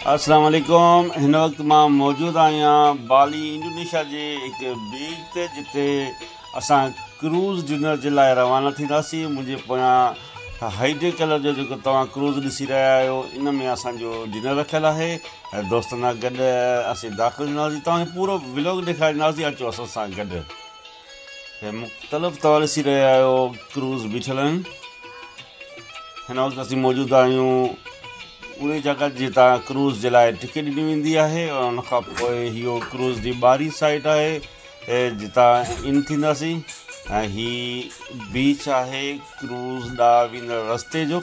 अस्सलाम वालेकुम। हिन वक़्तु मां मौजूदु आहियां बाली इंडोनेशिया जे हिकु बीच ते, जिते असां क्रूज़ डिनर जे लाइ रवाना थींदासीं। मुंहिंजे पोयां हाइटे कलर जो जेको तव्हां क्रूज़ ॾिसी रहिया आहियो, इन में असांजो डिनर रखियलु आहे ऐं दोस्तनि सां गॾु असीं दाख़िल थींदासीं। तव्हांखे पूरो व्लॉग ॾेखारींदासीं, अचो असां सां गॾु। मुख़्तलिफ़ तव्हां ॾिसी रहिया आहियो क्रूज़ बीठल आहिनि। हिन वक़्तु असीं मौजूदु आहियूं उन जॻह जितां क्रूज़ जे लाइ टिकट ॾिनी वेंदी आहे, और उनखां पोइ इहो क्रूज़ जी ॿाहिरीं साइड आहे जितां इन थींदासीं। ऐं हीअ बीच आहे क्रूज़ ॾांहुं वेंदड़ रस्ते जो।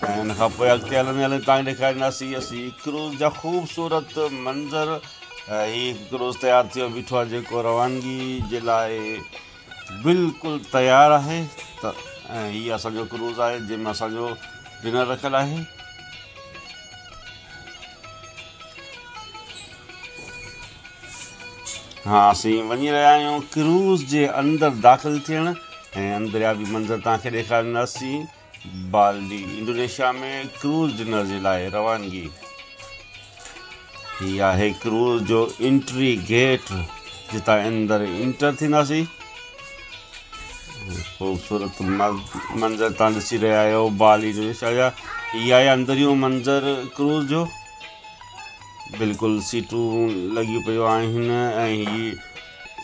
ऐं उनखां पोइ अॻिते हलंदे हलंदे तव्हांखे ॾेखारींदासीं असीं क्रूज़ जा ख़ूबसूरत मंज़र। हीअ क्रूज़ तयारु थियो बीठो आहे, जेको रवानगी जे लाइ बिल्कुलु तयारु आहे। त ऐं हीअ असांजो क्रूज़ आहे जंहिंमें असांजो डिनर रखियलु आहे। हाँ, असीं वञी रहिया आहियूं क्रूज़ जे अंदरि दाख़िल थियण, ऐं अंदरियाबी मंज़र तव्हांखे ॾेखारींदासीं। बाली इंडोनेशिया में क्रूज़ डिनर जे लाइ रवानगी। हीअ आहे क्रूज़ जो एंट्री गेट, जितां अंदरि इंटर थींदासीं। ख़ूबसूरत मंज़र तव्हां ॾिसी रहिया आहियो बाली इंडोनेशिया जा। हीअ आहे अंदरियों मंज़र क्रूज़ जो। बिल्कुलु सीटूं लॻियूं पियूं आहिनि ऐं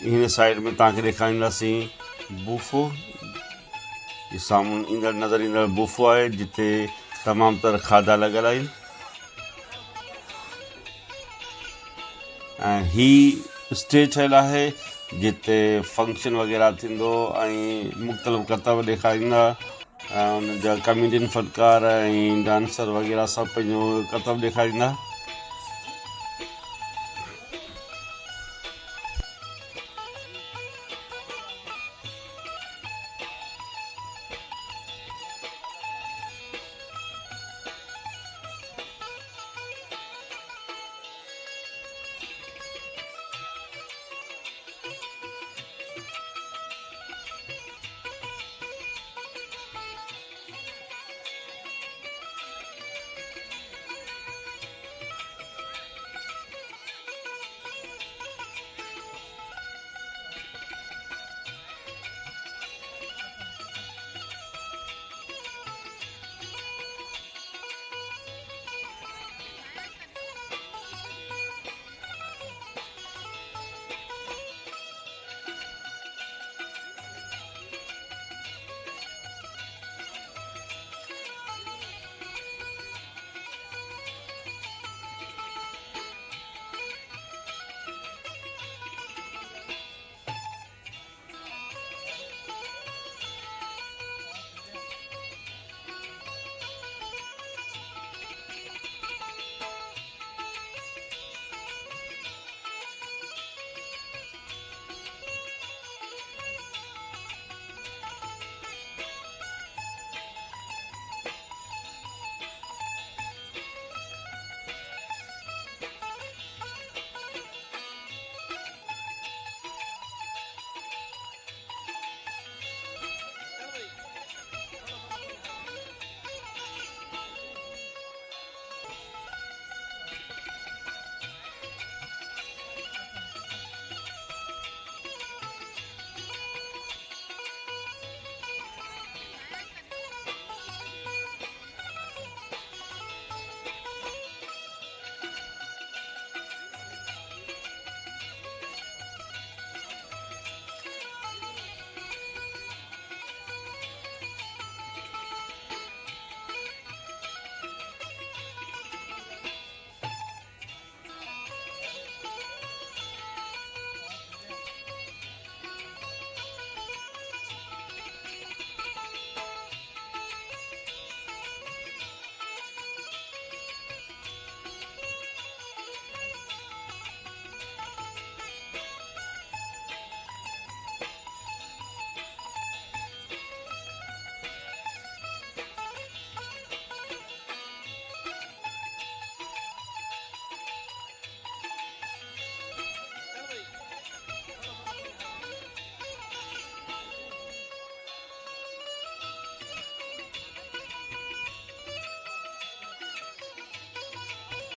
हिन साइड में तव्हांखे ॾेखारींदासीं बूफो। हीअ साम्हूं ईंदड़ नज़र ईंदड़ बूफो आहे, जिते तमामु तरह खाधा लॻियल आहिनि। ऐं हीअ स्टेज ठहियलु आहे जिते फंक्शन वग़ैरह थींदो ऐं मुख़्तलिफ़ करतब ॾेखारींदा। ऐं उन जा कॉमेडियन फ़नकार ऐं डांसर वग़ैरह सभु पंहिंजो करतब ॾेखारींदा।